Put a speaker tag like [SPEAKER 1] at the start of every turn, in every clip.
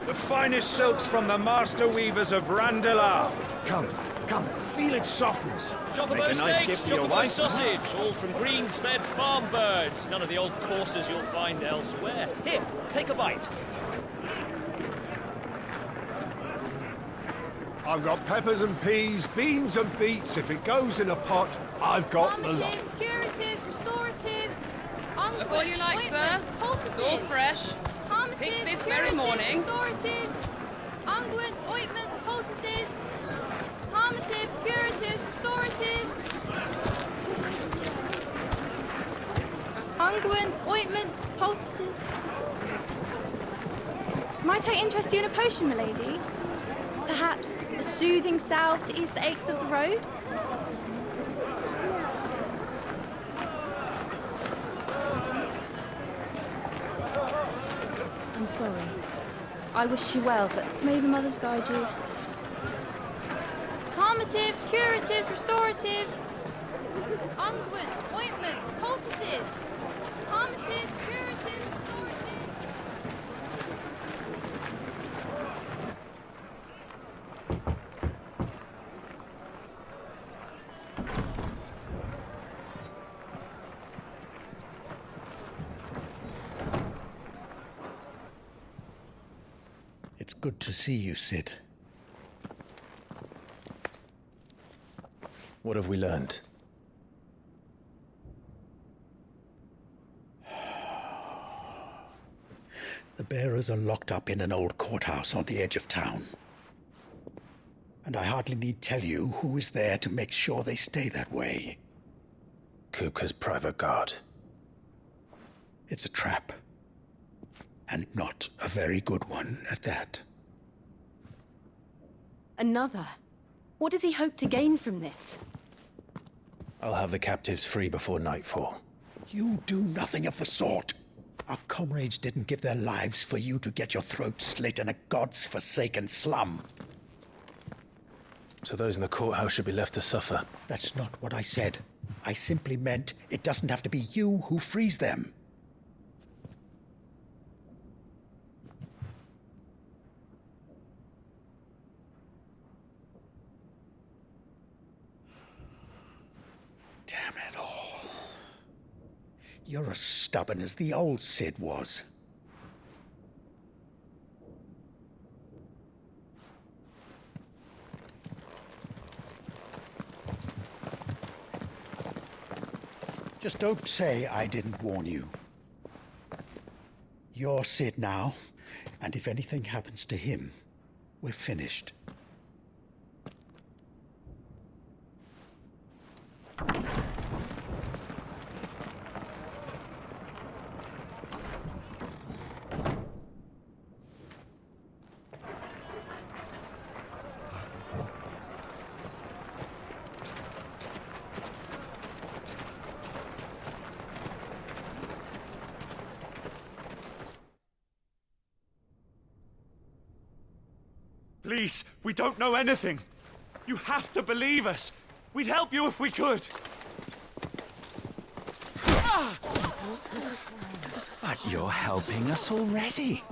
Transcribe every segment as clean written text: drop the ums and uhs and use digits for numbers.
[SPEAKER 1] The finest silks from the master weavers of Randalar. Come, feel its softness.
[SPEAKER 2] Chocobo
[SPEAKER 1] Make a nice
[SPEAKER 2] steaks,
[SPEAKER 1] gift for your
[SPEAKER 2] chocobo
[SPEAKER 1] wife.
[SPEAKER 2] sausage, all from greens-fed farm birds. None of the old courses you'll find elsewhere. Here, take a bite.
[SPEAKER 3] I've got peppers and peas, beans and beets. If it goes in a pot, I've got the lot.
[SPEAKER 4] Calmatives, curatives, restoratives, unguents,
[SPEAKER 5] Look all you like, sir.
[SPEAKER 4] ointments,
[SPEAKER 5] It's
[SPEAKER 4] poultices.
[SPEAKER 5] all fresh.
[SPEAKER 4] Calmatives,
[SPEAKER 5] Picked this very
[SPEAKER 4] curatives,
[SPEAKER 5] morning.
[SPEAKER 4] Restoratives, unguents, ointments, poultices. Calmatives, curatives, restoratives. Unguents, ointments, poultices. Might I interest you in a potion, milady? Perhaps a soothing salve to ease the aches of the road? I'm sorry. I wish you well, but may the mothers guide you. Calmatives, curatives, restoratives. Unguents, ointments, poultices. Calmatives, curatives, restoratives.
[SPEAKER 6] It's good to see you, Sid. What have we learned? The bearers are locked up in an old courthouse on the edge of town. And I hardly need tell you who is there to make sure they stay that way. Kupka's private guard. It's a trap. And not a very good one at that.
[SPEAKER 7] Another? What does he hope to gain from this?
[SPEAKER 6] I'll have the captives free before nightfall. You do nothing of the sort. Our comrades didn't give their lives for you to get your throat slit in a god's-forsaken slum. So those in the courthouse should be left to suffer? That's not what I said. I simply meant it doesn't have to be you who frees them. Damn it all. You're as stubborn as the old Sid was. Just don't say I didn't warn you. You're Sid now, and if anything happens to him, we're finished.
[SPEAKER 1] Please, we don't know anything. You have to believe us. We'd help you if we could.
[SPEAKER 8] But you're helping us already.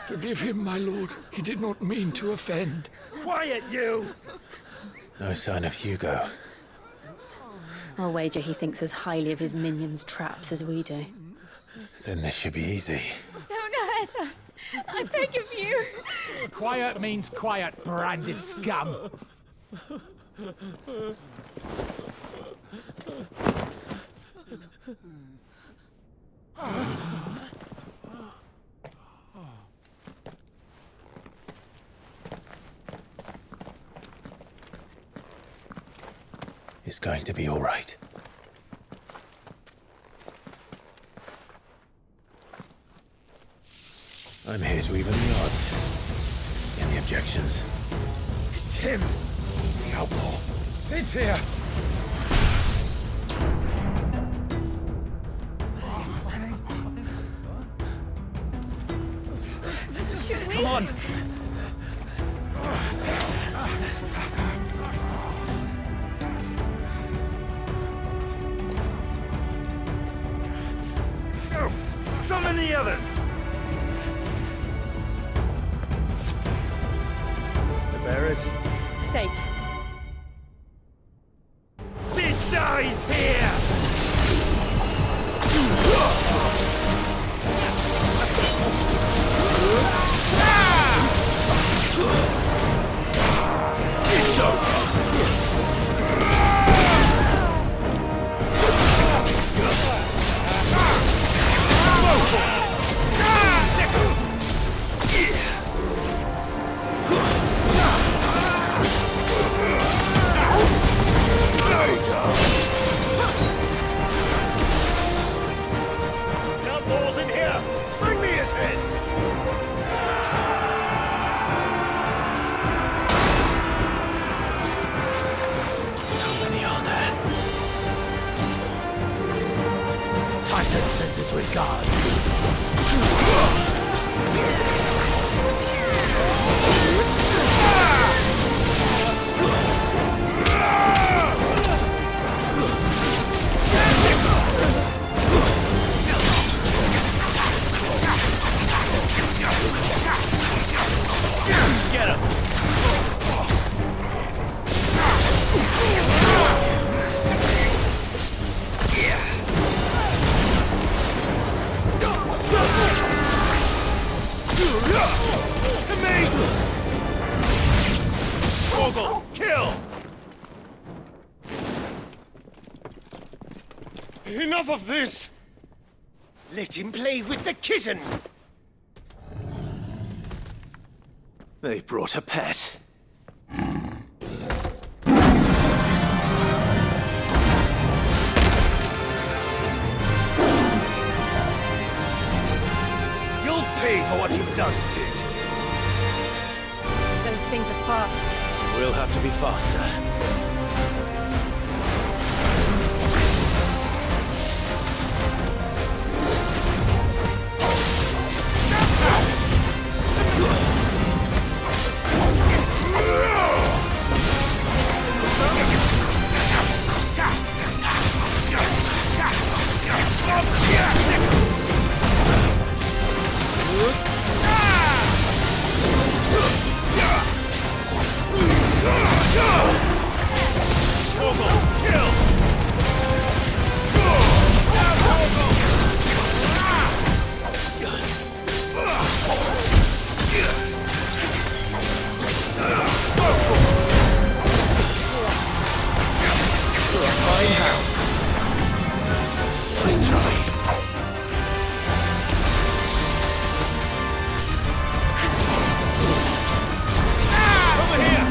[SPEAKER 9] Forgive him, my lord. He did not mean to offend.
[SPEAKER 1] Quiet, you!
[SPEAKER 6] No sign of Hugo.
[SPEAKER 7] I'll wager he thinks as highly of his minions' traps as we do.
[SPEAKER 6] Then this should be easy.
[SPEAKER 4] Don't hurt us. I beg of you.
[SPEAKER 9] Quiet means quiet, branded scum.
[SPEAKER 6] It's going to be all right. I'm here to even the odds. Any objections?
[SPEAKER 9] It's him, the outlaw. Sid's here.
[SPEAKER 4] Should we?
[SPEAKER 1] Come on! Go! Summon
[SPEAKER 9] the others! The bearers?
[SPEAKER 7] Safe.
[SPEAKER 9] Sid dies here!
[SPEAKER 3] It's over!
[SPEAKER 9] Outlaws in here! Bring me his head!
[SPEAKER 8] How many are there?
[SPEAKER 9] Titan sends his regards.
[SPEAKER 2] Get him!
[SPEAKER 1] To me! Ogle, kill!
[SPEAKER 9] Enough of this! Let him play with the kitten! They brought a pet. You'll pay for what you've done, Sid.
[SPEAKER 7] Those things are fast.
[SPEAKER 9] We'll have to be faster. Nice try.
[SPEAKER 1] Over here!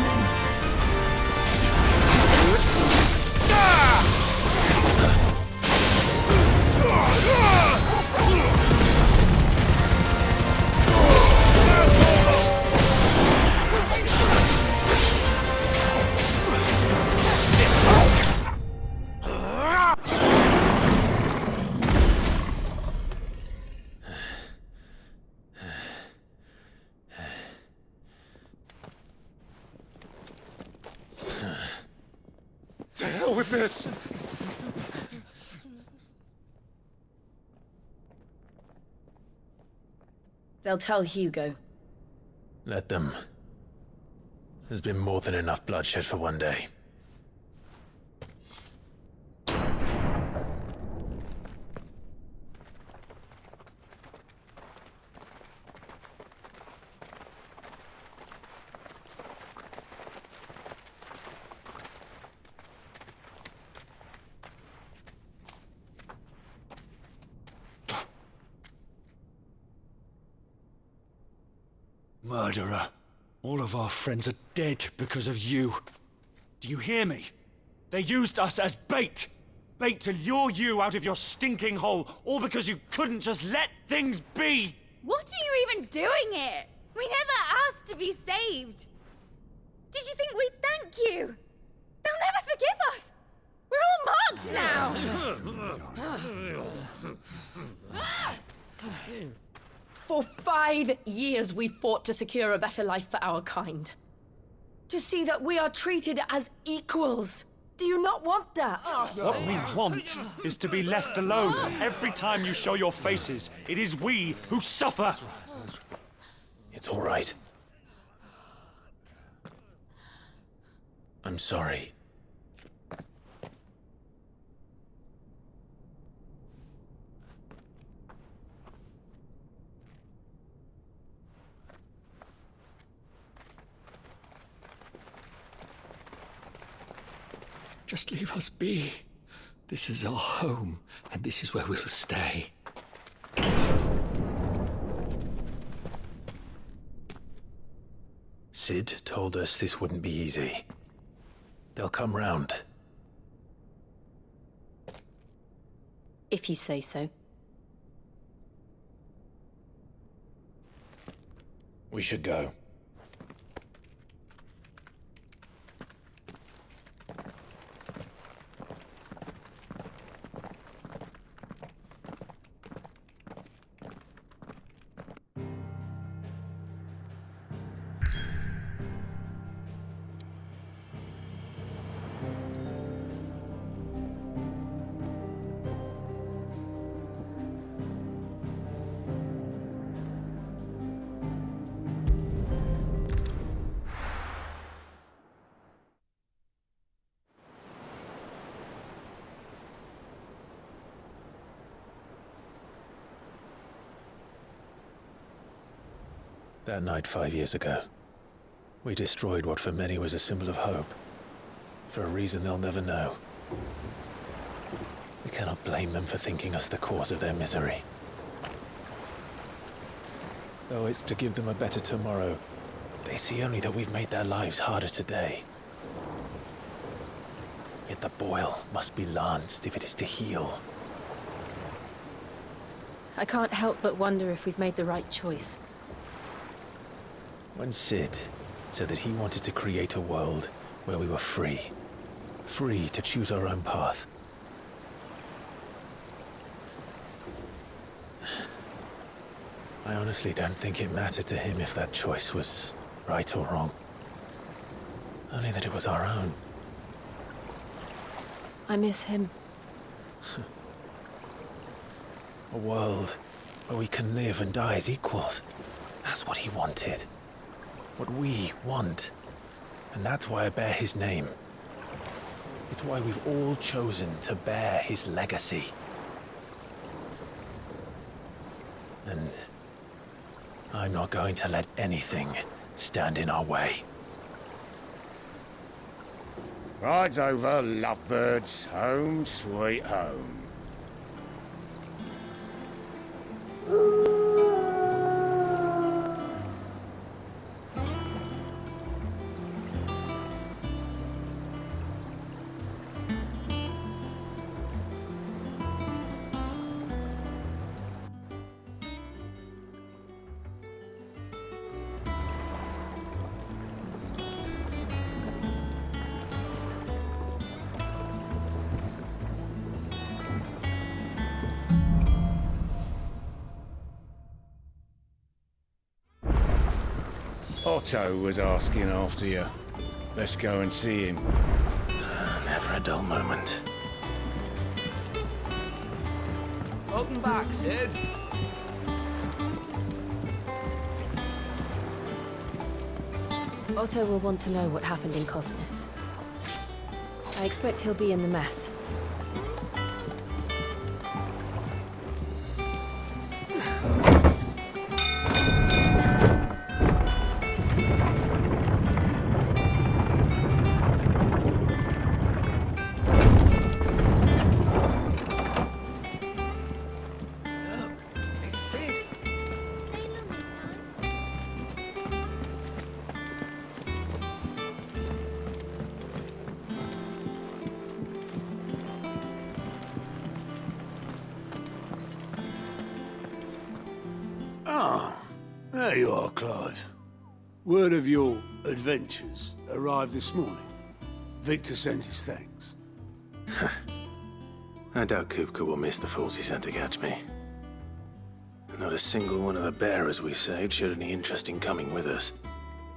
[SPEAKER 9] To hell with this!
[SPEAKER 7] They'll tell Hugo.
[SPEAKER 9] Let them. There's been more than enough bloodshed for one day.
[SPEAKER 1] Murderer. All of our friends are dead because of you. Do you hear me? They used us as bait. Bait to lure you out of your stinking hole, all because you couldn't just let things be.
[SPEAKER 4] What are you even doing here? We never asked to be saved. Did you think we'd thank you? They'll never forgive us. We're all marked now.
[SPEAKER 5] For 5 years we fought to secure a better life for our kind. To see that we are treated as equals. Do you not want that?
[SPEAKER 1] What we want is to be left alone. Every time you show your faces, it is we who suffer.
[SPEAKER 9] It's all right. I'm sorry.
[SPEAKER 6] Just leave us be. This is our home, and this is where we'll stay.
[SPEAKER 9] Sid told us this wouldn't be easy. They'll come round.
[SPEAKER 7] If you say so.
[SPEAKER 6] We should go.
[SPEAKER 9] That night 5 years ago, we destroyed what for many was a symbol of hope. For a reason they'll never know. We cannot blame them for thinking us the cause of their misery. Though it's to give them a better tomorrow, they see only that we've made their lives harder today. Yet the boil must be lanced if it is to heal.
[SPEAKER 7] I can't help but wonder if we've made the right choice.
[SPEAKER 9] When Sid said that he wanted to create a world where we were free. Free to choose our own path. I honestly don't think it mattered to him if that choice was right or wrong. Only that it was our own.
[SPEAKER 7] I miss him.
[SPEAKER 9] A world where we can live and die as equals. That's what he wanted. What we want. And that's why I bear his name. It's why we've all chosen to bear his legacy. And I'm not going to let anything stand in our way.
[SPEAKER 10] Rides over, lovebirds, home sweet home. Otto was asking after you. Let's go and see him.
[SPEAKER 9] Never a dull moment.
[SPEAKER 11] Welcome back, Sid.
[SPEAKER 7] Otto will want to know what happened in Cosnus. I expect he'll be in the mess.
[SPEAKER 3] There you are, Clive. Word of your adventures arrived this morning. Victor sends his thanks.
[SPEAKER 9] I doubt Kupka will miss the fools he sent to catch me. Not a single one of the bearers we saved showed any interest in coming with us.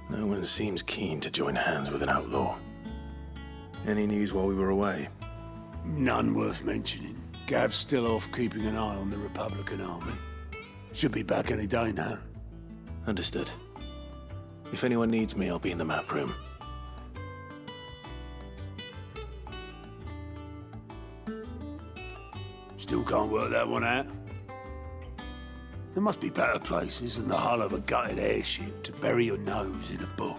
[SPEAKER 9] No one seems keen to join hands with an outlaw. Any news while we were away?
[SPEAKER 3] None worth mentioning. Gav's still off keeping an eye on the Republican army. Should be back any day now.
[SPEAKER 9] Understood. If anyone needs me, I'll be in the map room.
[SPEAKER 3] Still can't work that one out. There must be better places than the hull of a gutted airship to bury your nose in a book.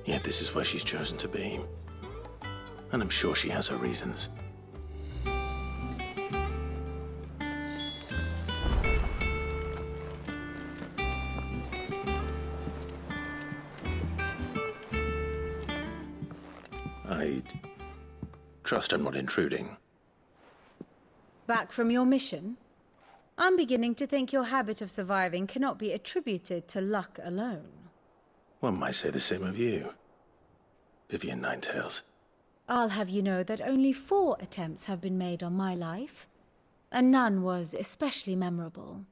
[SPEAKER 9] Yet this is where she's chosen to be. And I'm sure she has her reasons. I trust I'm not intruding.
[SPEAKER 12] Back from your mission? I'm beginning to think your habit of surviving cannot be attributed to luck alone.
[SPEAKER 9] One might say the same of you, Vivian Ninetails.
[SPEAKER 12] I'll have you know that only 4 attempts have been made on my life, and none was especially memorable.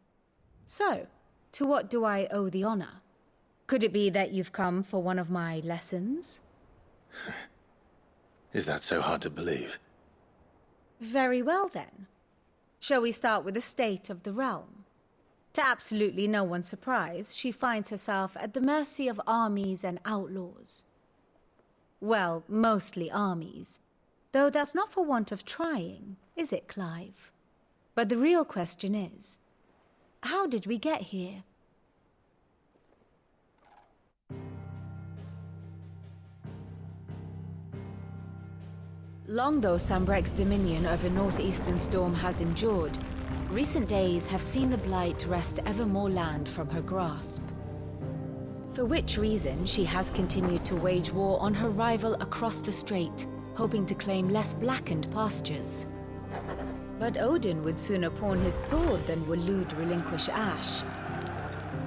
[SPEAKER 12] So, to what do I owe the honor? Could it be that you've come for one of my lessons?
[SPEAKER 9] Is that so hard to believe?
[SPEAKER 12] Very well then. Shall we start with the state of the realm? To absolutely no one's surprise, she finds herself at the mercy of armies and outlaws. Well, mostly armies. Though that's not for want of trying, is it, Clive? But the real question is, how did we get here? Long though Sambrek's dominion over northeastern Storm has endured, recent days have seen the Blight wrest ever more land from her grasp. For which reason she has continued to wage war on her rival across the strait, hoping to claim less blackened pastures. But Odin would sooner pawn his sword than Waloed relinquish Ash.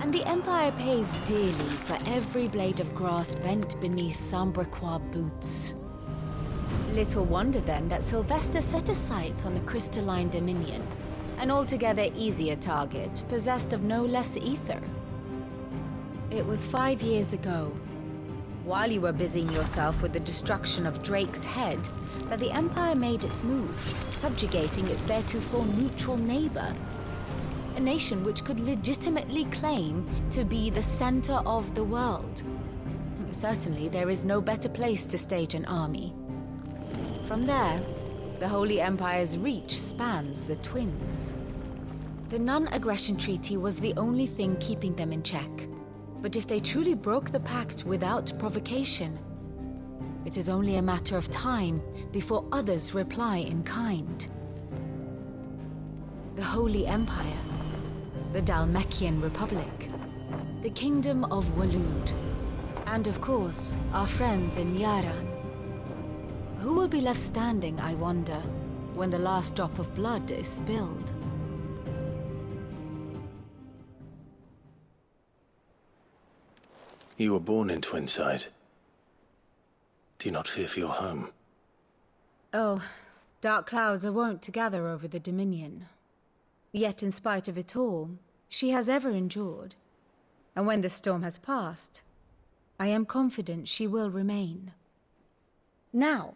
[SPEAKER 12] And the Empire pays dearly for every blade of grass bent beneath Sambrequois boots. Little wonder then that Sylvester set his sights on the crystalline dominion, an altogether easier target, possessed of no less ether. It was 5 years ago, while you were busying yourself with the destruction of Drake's head, that the Empire made its move, subjugating its theretofore neutral neighbor. A nation which could legitimately claim to be the center of the world. Certainly, there is no better place to stage an army. From there, the Holy Empire's reach spans the Twins. The non-aggression treaty was the only thing keeping them in check. But if they truly broke the pact without provocation, it is only a matter of time before others reply in kind. The Holy Empire, the Dhalmekian Republic, the Kingdom of Waloed, and of course, our friends in Yaran. Who will be left standing, I wonder, when the last drop of blood is spilled?
[SPEAKER 9] You were born in Twinside. Do you not fear for your home?
[SPEAKER 12] Oh, dark clouds are wont to gather over the Dominion. Yet in spite of it all, she has ever endured. And when the storm has passed, I am confident she will remain. Now,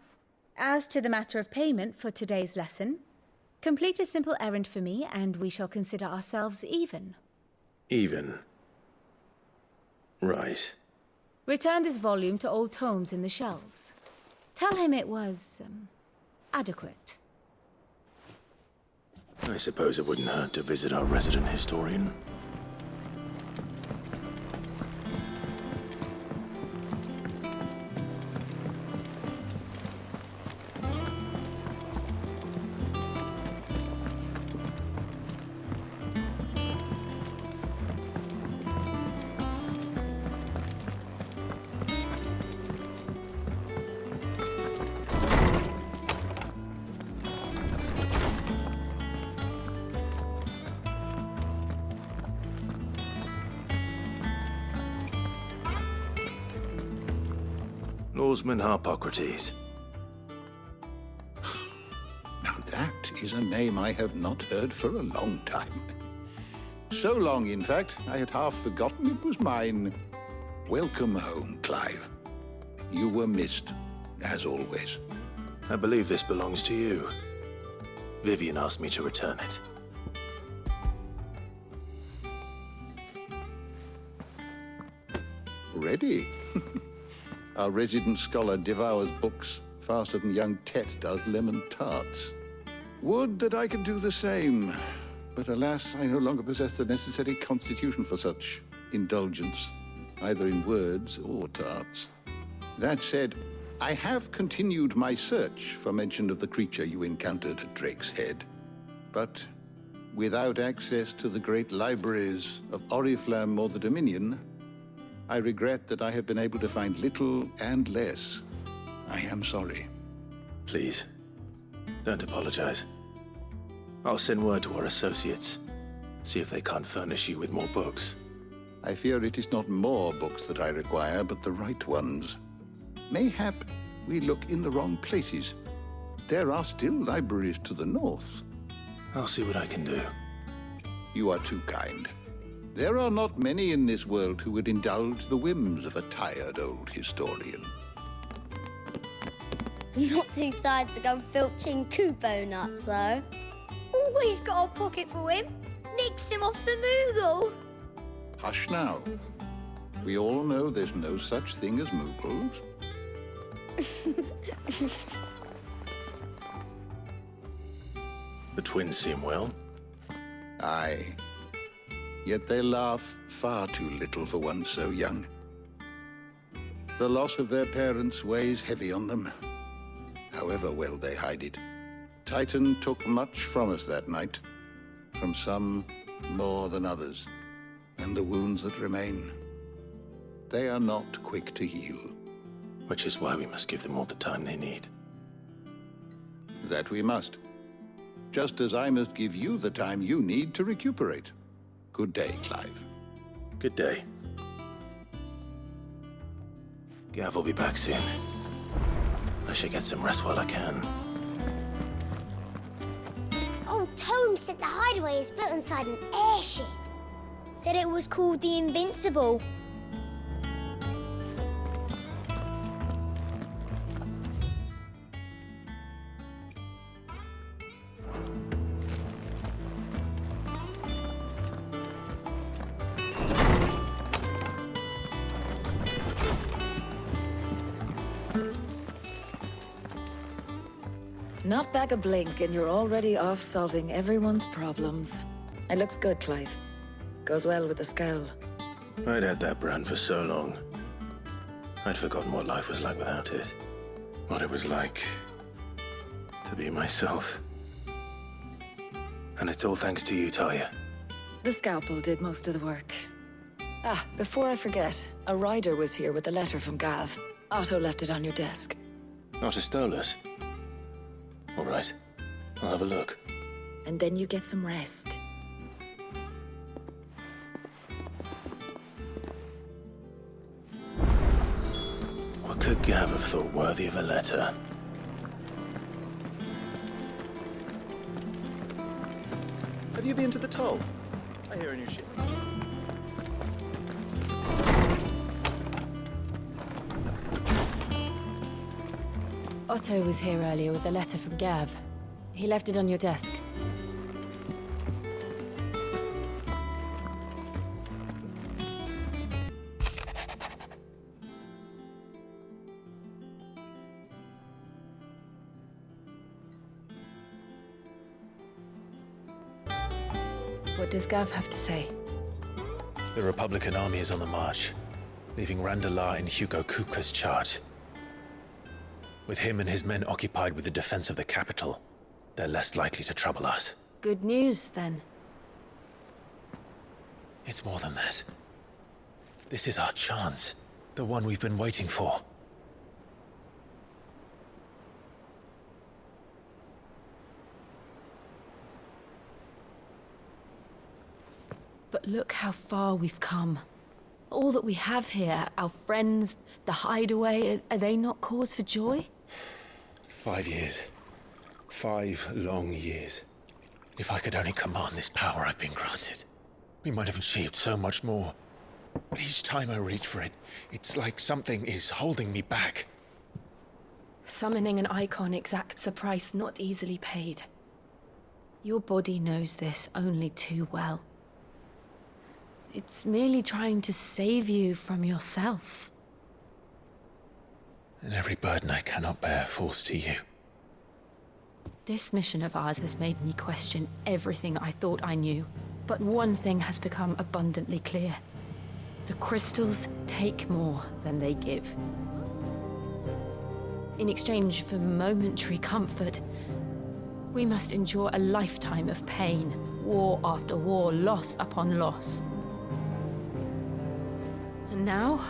[SPEAKER 12] as to the matter of payment for today's lesson, complete a simple errand for me and we shall consider ourselves even.
[SPEAKER 9] Even? Right.
[SPEAKER 12] Return this volume to old tomes in the shelves. Tell him it was, adequate.
[SPEAKER 9] I suppose it wouldn't hurt to visit our resident historian. Lawsman Harpocrates.
[SPEAKER 13] Now that is a name I have not heard for a long time. So long, in fact, I had half forgotten it was mine. Welcome home, Clive. You were missed, as always.
[SPEAKER 9] I believe this belongs to you. Vivian asked me to return it.
[SPEAKER 13] Ready? Our resident scholar devours books faster than young Tet does lemon tarts. Would that I could do the same. But alas, I no longer possess the necessary constitution for such indulgence, either in words or tarts. That said, I have continued my search for mention of the creature you encountered at Drake's Head. But without access to the great libraries of Oriflamme or the Dominion, I regret that I have been able to find little and less. I am sorry.
[SPEAKER 9] Please, don't apologize. I'll send word to our associates. See if they can't furnish you with more books.
[SPEAKER 13] I fear it is not more books that I require, but the right ones. Mayhap we look in the wrong places. There are still libraries to the north.
[SPEAKER 9] I'll see what I can do.
[SPEAKER 13] You are too kind. There are not many in this world who would indulge the whims of a tired old historian.
[SPEAKER 14] Not too tired to go filching Kupo nuts, though. Always got a pocket for him. Nicks him off the Moogle.
[SPEAKER 13] Hush now. We all know there's no such thing as Moogles.
[SPEAKER 9] The twins seem well.
[SPEAKER 13] Aye. Yet they laugh far too little for one so young. The loss of their parents weighs heavy on them, however well they hide it. Titan took much from us that night, from some more than others, and the wounds that remain, they are not quick to heal.
[SPEAKER 9] Which is why we must give them all the time they need.
[SPEAKER 13] That we must. Just as I must give you the time you need to recuperate. Good day, Clive.
[SPEAKER 9] Good day. Gav will be back soon. I should get some rest while I can.
[SPEAKER 14] Old Tome said the hideaway is built inside an airship. Said it was called the Invincible.
[SPEAKER 12] Not back a blink, and you're already off solving everyone's problems. It looks good, Clive. Goes well with the scowl.
[SPEAKER 9] I'd had that brand for so long. I'd forgotten what life was like without it. What it was like to be myself. And it's all thanks to you, Talia.
[SPEAKER 12] The scalpel did most of the work. Ah, before I forget, a rider was here with a letter from Gav. Otto left it on your desk.
[SPEAKER 9] Not a Stolas. All right, I'll have a look.
[SPEAKER 12] And then you get some rest.
[SPEAKER 9] What could Gav have thought worthy of a letter?
[SPEAKER 15] Have you been to the toll? I hear a new ship.
[SPEAKER 7] Otto was here earlier with a letter from Gav. He left it on your desk. What does Gav have to say?
[SPEAKER 9] The Republican army is on the march, leaving Randalar in Hugo Kupka's charge. With him and his men occupied with the defense of the capital, they're less likely to trouble us.
[SPEAKER 7] Good news, then.
[SPEAKER 9] It's more than that. This is our chance. The one we've been waiting for.
[SPEAKER 7] But look how far we've come. All that we have here, our friends, the hideaway, are they not cause for joy?
[SPEAKER 9] 5 years. 5 long years. If I could only command this power I've been granted, we might have achieved so much more. But each time I reach for it, it's like something is holding me back.
[SPEAKER 7] Summoning an icon exacts a price not easily paid. Your body knows this only too well. It's merely trying to save you from yourself.
[SPEAKER 9] And every burden I cannot bear falls to you.
[SPEAKER 7] This mission of ours has made me question everything I thought I knew. But one thing has become abundantly clear. The crystals take more than they give. In exchange for momentary comfort, we must endure a lifetime of pain, war after war, loss upon loss. And now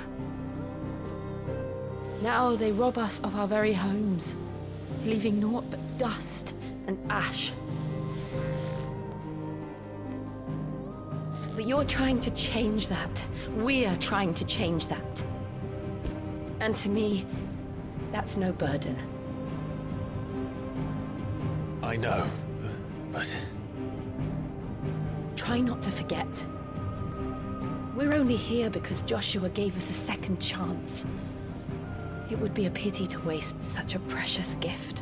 [SPEAKER 7] they rob us of our very homes, leaving naught but dust and ash. But you're trying to change that. We're trying to change that. And to me, that's no burden.
[SPEAKER 9] I know, but...
[SPEAKER 7] Try not to forget. We're only here because Joshua gave us a second chance. It would be a pity to waste such a precious gift.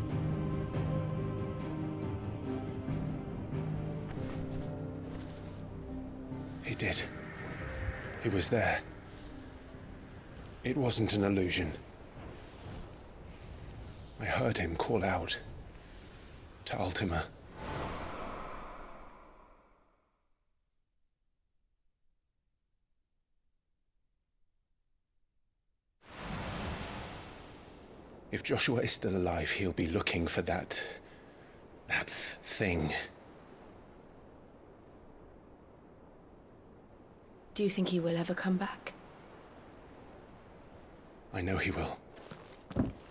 [SPEAKER 9] He did. He was there. It wasn't an illusion. I heard him call out to Ultima. If Joshua is still alive, he'll be looking for that thing.
[SPEAKER 7] Do you think he will ever come back?
[SPEAKER 9] I know he will.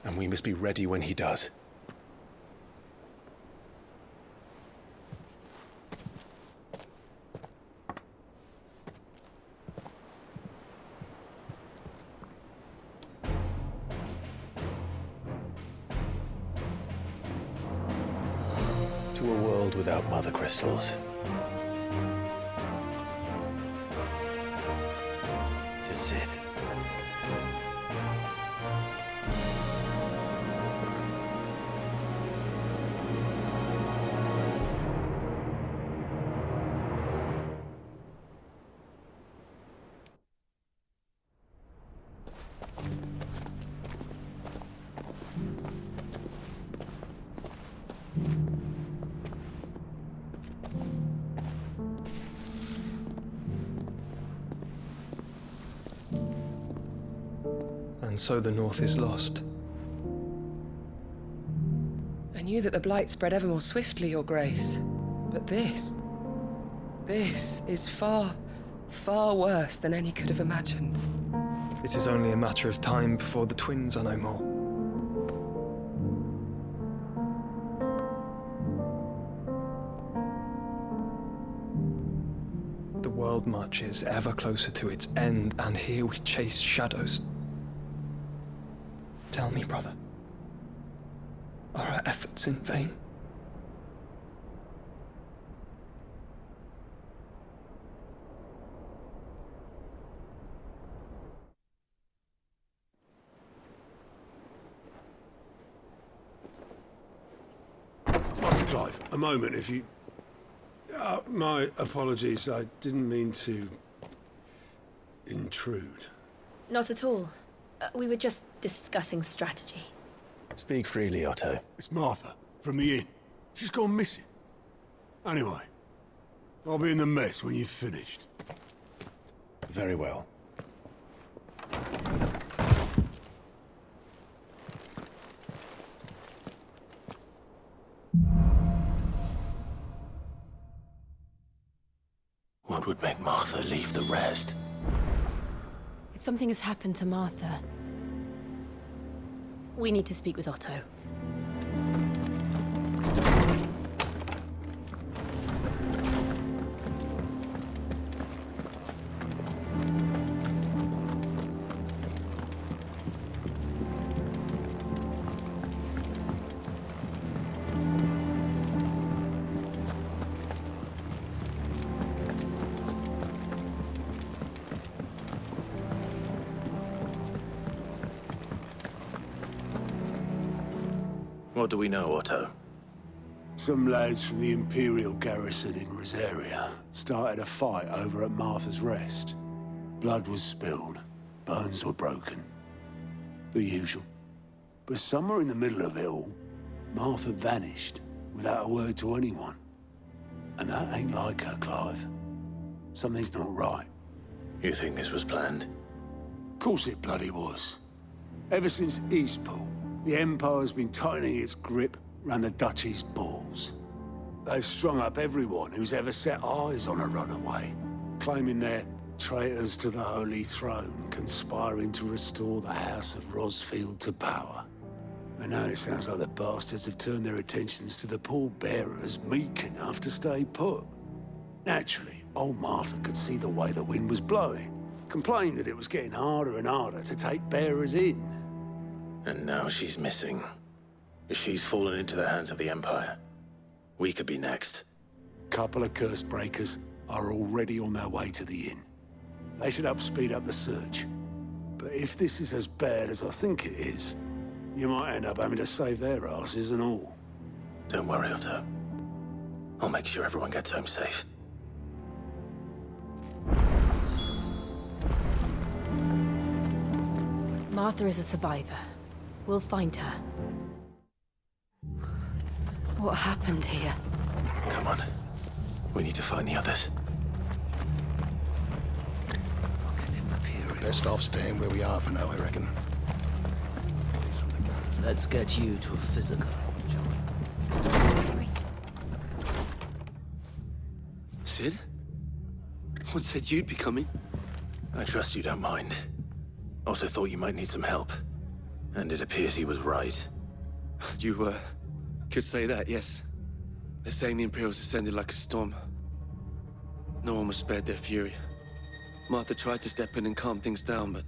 [SPEAKER 9] And we must be ready when he does. To a world without mother crystals. To Sid.
[SPEAKER 15] And so the North is lost.
[SPEAKER 11] I knew that the Blight spread ever more swiftly, Your Grace. But this is far, far worse than any could have imagined.
[SPEAKER 15] It is only a matter of time before the twins are no more. The world marches ever closer to its end, and here we chase shadows. Tell me, brother, are our efforts in vain?
[SPEAKER 3] Master Clive, a moment, if you... my apologies, I didn't mean to... intrude.
[SPEAKER 7] Not at all. We were just discussing strategy.
[SPEAKER 9] Speak freely, Otto.
[SPEAKER 3] It's Martha, from the inn. She's gone missing. Anyway, I'll be in the mess when you've finished.
[SPEAKER 9] Very well.
[SPEAKER 8] What would make Martha leave the rest?
[SPEAKER 7] If something has happened to Martha, we need to speak with Otto.
[SPEAKER 8] What do we know, Otto?
[SPEAKER 3] Some lads from the Imperial garrison in Rosaria started a fight over at Martha's Rest. Blood was spilled, bones were broken. The usual. But somewhere in the middle of it all, Martha vanished without a word to anyone. And that ain't like her, Clive. Something's not right.
[SPEAKER 8] You think this was planned?
[SPEAKER 3] Of course it bloody was. Ever since Eastpool, the Empire's been tightening its grip round the Duchy's balls. They've strung up everyone who's ever set eyes on a runaway, claiming they're traitors to the Holy Throne, conspiring to restore the House of Rosfield to power. And now it sounds like the bastards have turned their attentions to the pallbearers meek enough to stay put. Naturally, old Martha could see the way the wind was blowing, complained that it was getting harder and harder to take bearers in.
[SPEAKER 8] And now she's missing. If she's fallen into the hands of the Empire, we could be next.
[SPEAKER 3] Couple of curse breakers are already on their way to the inn. They should speed up the search. But if this is as bad as I think it is, you might end up having to save their asses and all.
[SPEAKER 8] Don't worry, Otto. I'll make sure everyone gets home safe.
[SPEAKER 7] Martha is a survivor. We'll find her. What happened here?
[SPEAKER 8] Come on. We need to find the others.
[SPEAKER 16] Best off staying where we are for now, I reckon.
[SPEAKER 17] Let's get you to a physical, shall we?
[SPEAKER 7] Sorry.
[SPEAKER 17] Sid? What said you'd be coming?
[SPEAKER 8] I trust you don't mind. Also thought you might need some help. And it appears he was right.
[SPEAKER 17] You, could say that, yes. They're saying the Imperials descended like a storm. No one was spared their fury. Martha tried to step in and calm things down, but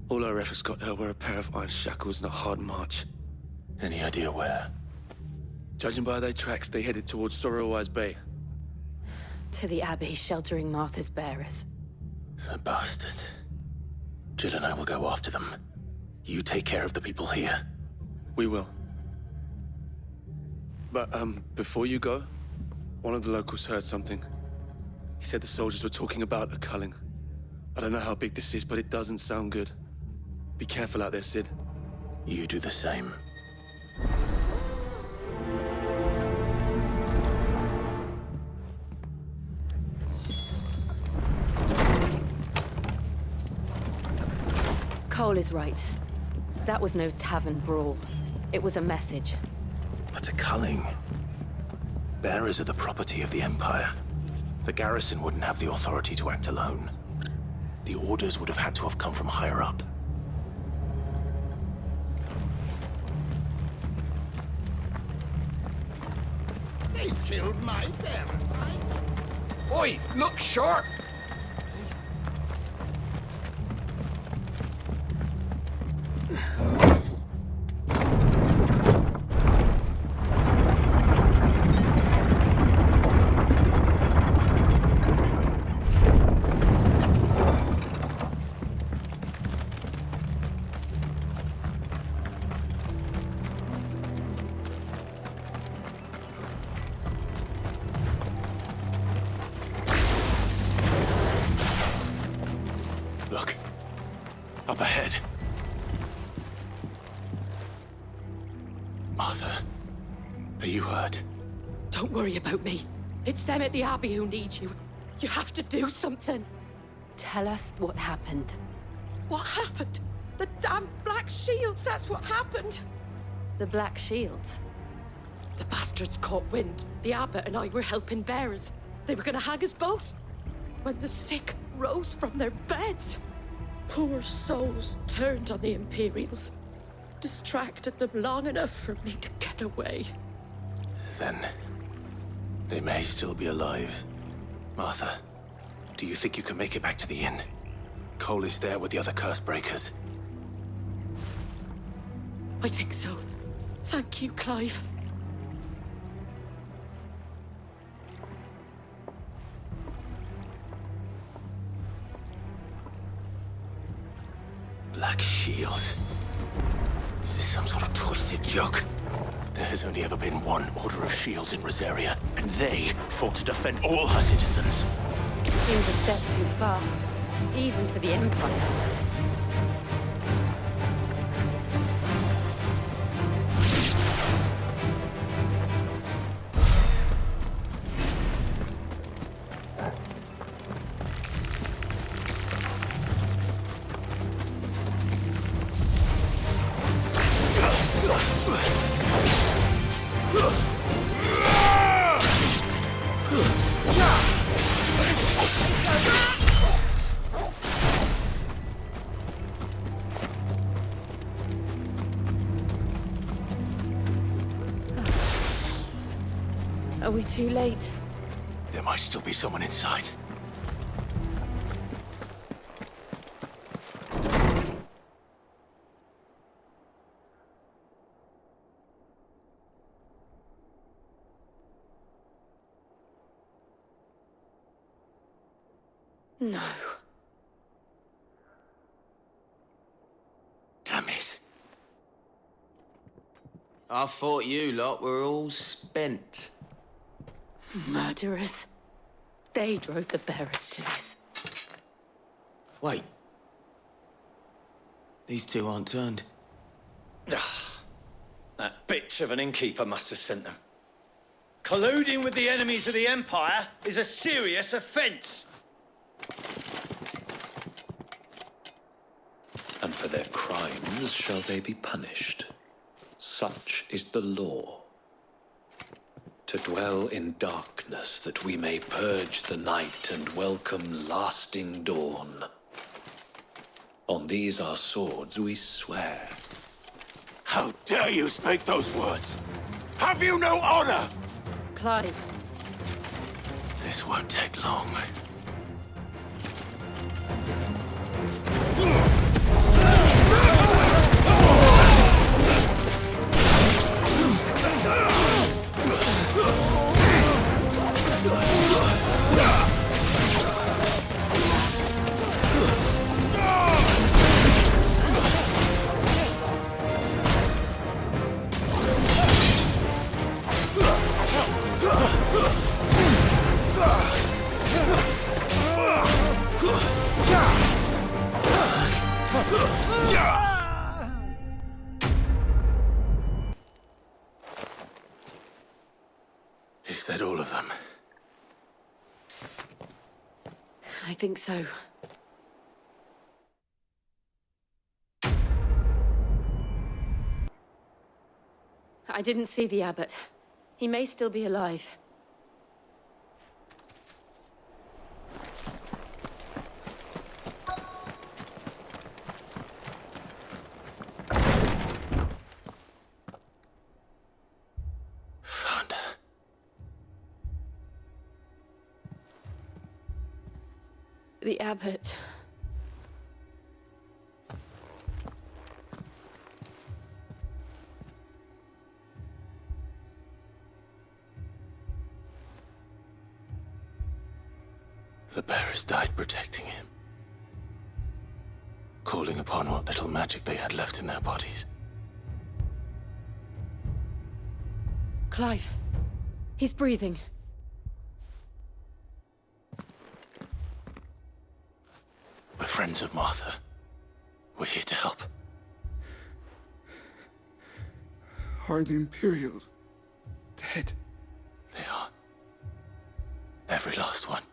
[SPEAKER 17] all our efforts got her were a pair of iron shackles and a hard march.
[SPEAKER 8] Any idea where?
[SPEAKER 17] Judging by their tracks, they headed towards Sorrowwise Bay.
[SPEAKER 7] To the Abbey, sheltering Martha's bearers.
[SPEAKER 8] The bastards. Jill and I will go after them. You take care of the people here.
[SPEAKER 17] We will. But, before you go, one of the locals heard something. He said the soldiers were talking about a culling. I don't know how big this is, but it doesn't sound good. Be careful out there, Sid.
[SPEAKER 8] You do the same.
[SPEAKER 7] Cole is right. That was no tavern brawl. It was a message.
[SPEAKER 8] But a culling. Bearers are the property of the Empire. The garrison wouldn't have the authority to act alone. The orders would have had to have come from higher up.
[SPEAKER 16] They've killed my parent.
[SPEAKER 18] Oi, look sharp!
[SPEAKER 8] Look. Up ahead. Martha, are you hurt?
[SPEAKER 5] Don't worry about me. It's them at the Abbey who need you. You have to do something.
[SPEAKER 7] Tell us what happened.
[SPEAKER 5] What happened? The damn Black Shields, that's what happened.
[SPEAKER 7] The Black Shields?
[SPEAKER 5] The bastards caught wind. The abbot and I were helping bearers. They were gonna hang us both. When the sick rose from their beds, poor souls turned on the Imperials. Distracted them long enough for me to get away.
[SPEAKER 8] Then, they may still be alive. Martha, do you think you can make it back to the inn? Cole is there with the other curse breakers.
[SPEAKER 5] I think so. Thank you, Clive.
[SPEAKER 8] Black Shields. Is this some sort of twisted joke? There has only ever been one Order of Shields in Rosaria, and they fought to defend all her citizens.
[SPEAKER 7] Seems a step too far, even for the Empire. Are we too late?
[SPEAKER 8] There might still be someone inside.
[SPEAKER 7] No.
[SPEAKER 8] Damn it.
[SPEAKER 19] I thought you lot were all spent.
[SPEAKER 7] Murderers. They drove the bearers to this.
[SPEAKER 19] Wait. These two aren't turned.
[SPEAKER 20] That bitch of an innkeeper must have sent them. Colluding with the enemies of the Empire is a serious offence.
[SPEAKER 21] And for their crimes shall they be punished. Such is the law. To dwell in darkness that we may purge the night and welcome lasting dawn. On these our swords we swear.
[SPEAKER 8] How dare you speak those words? Have you no honor?
[SPEAKER 7] Clive.
[SPEAKER 8] This won't take long. Is that all of them?
[SPEAKER 7] I think so. I didn't see the abbot. He may still be alive.
[SPEAKER 8] Found her.
[SPEAKER 7] The abbot.
[SPEAKER 8] The bearers died protecting him. Calling upon what little magic they had left in their bodies.
[SPEAKER 7] Clive. He's breathing.
[SPEAKER 8] We're friends of Martha. We're here to help.
[SPEAKER 3] Are the Imperials dead?
[SPEAKER 8] They are. Every last one.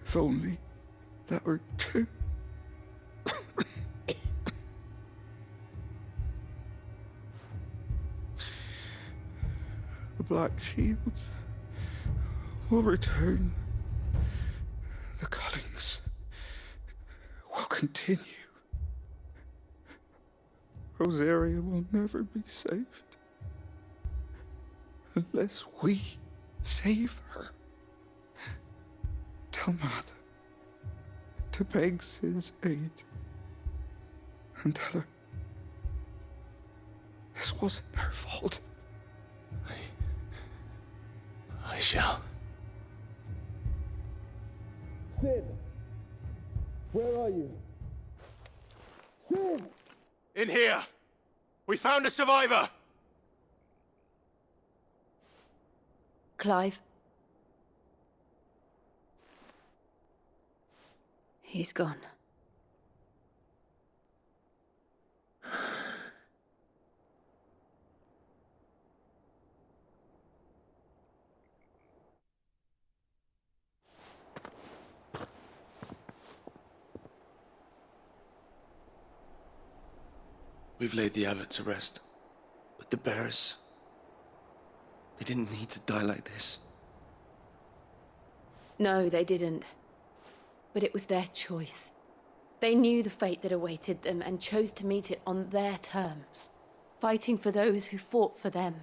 [SPEAKER 3] If only that were true. The Black Shields will return. The cullings will continue. Rosaria will never be saved unless we save her. Tell Matt to beg Sid's aid and tell her this wasn't her fault.
[SPEAKER 8] I shall.
[SPEAKER 22] Sid! Where are you? Sid!
[SPEAKER 8] In here!
[SPEAKER 17] We found a survivor!
[SPEAKER 7] Clive. He's gone.
[SPEAKER 17] We've laid the abbot to rest. But the bearers... they didn't need to die like this.
[SPEAKER 7] No, they didn't. But it was their choice. They knew the fate that awaited them and chose to meet it on their terms, fighting for those who fought for them.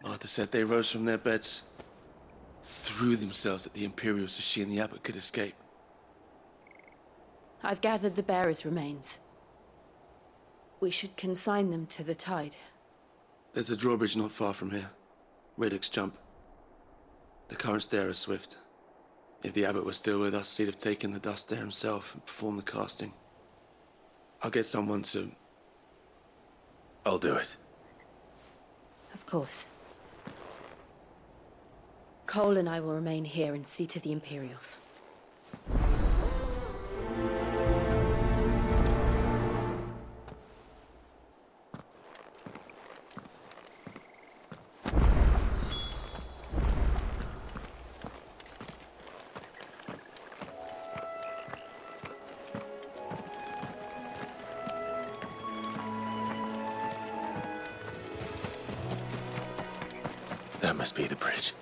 [SPEAKER 17] Martha said they rose from their beds, threw themselves at the Imperials so she and the abbot could escape.
[SPEAKER 7] I've gathered the bearers' remains. We should consign them to the tide.
[SPEAKER 17] There's a drawbridge not far from here. Radix Jump. The currents there are swift. If the abbot was still with us, he'd have taken the dust there himself and performed the casting. I'll get someone to...
[SPEAKER 8] I'll do it.
[SPEAKER 7] Of course. Cole and I will remain here and see to the Imperials.
[SPEAKER 8] That must be the bridge.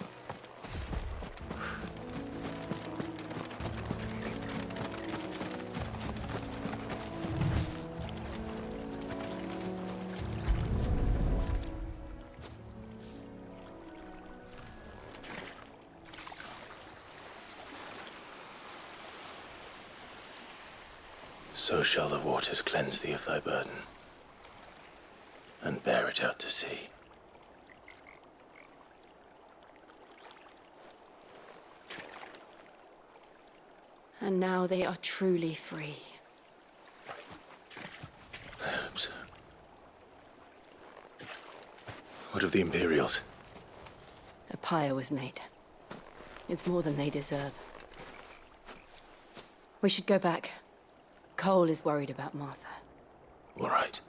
[SPEAKER 8] So shall the waters cleanse thee of thy burden, and bear it out to sea.
[SPEAKER 7] And now they are truly free.
[SPEAKER 8] I hope so. What of the Imperials?
[SPEAKER 7] A pyre was made. It's more than they deserve. We should go back. Cole is worried about Martha.
[SPEAKER 8] All right.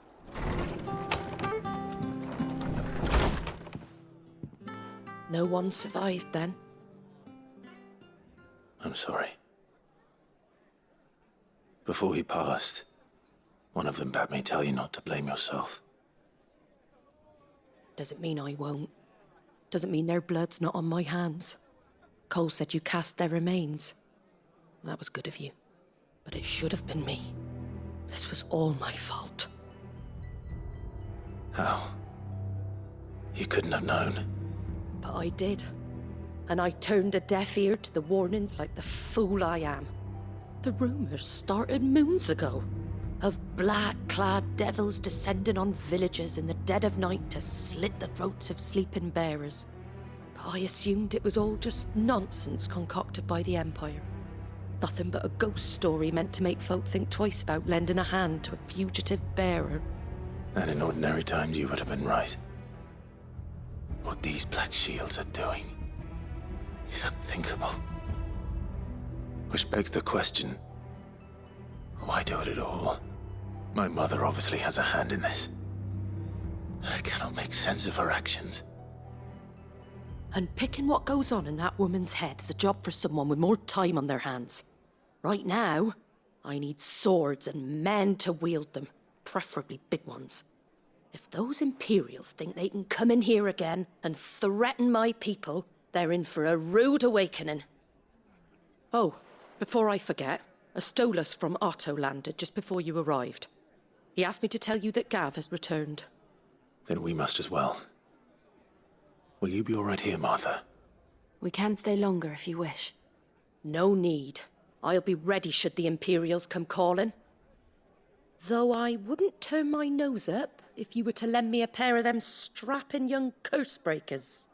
[SPEAKER 5] No one survived then?
[SPEAKER 8] I'm sorry. Before he passed, one of them bade me tell you not to blame yourself.
[SPEAKER 5] Doesn't mean I won't. Doesn't mean their blood's not on my hands. Cole said you cast their remains. That was good of you. But it should have been me. This was all my fault.
[SPEAKER 8] How? You couldn't have known.
[SPEAKER 5] But I did. And I turned a deaf ear to the warnings like the fool I am. The rumours started moons ago. Of black-clad devils descending on villages in the dead of night to slit the throats of sleeping bearers. But I assumed it was all just nonsense concocted by the Empire. Nothing but a ghost story meant to make folk think twice about lending a hand to a fugitive bearer.
[SPEAKER 8] And in ordinary times you would have been right. What these Black Shields are doing is unthinkable. Which begs the question, why do it at all? My mother obviously has a hand in this. I cannot make sense of her actions.
[SPEAKER 5] And picking what goes on in that woman's head is a job for someone with more time on their hands. Right now, I need swords and men to wield them, preferably big ones. If those Imperials think they can come in here again and threaten my people, they're in for a rude awakening. Oh, before I forget, a Stolas from Otto landed just before you arrived. He asked me to tell you that Gav has returned.
[SPEAKER 8] Then we must as well. Will you be all right here, Martha?
[SPEAKER 7] We can stay longer if you wish.
[SPEAKER 5] No need. I'll be ready should the Imperials come calling. Though I wouldn't turn my nose up if you were to lend me a pair of them strapping young curse breakers.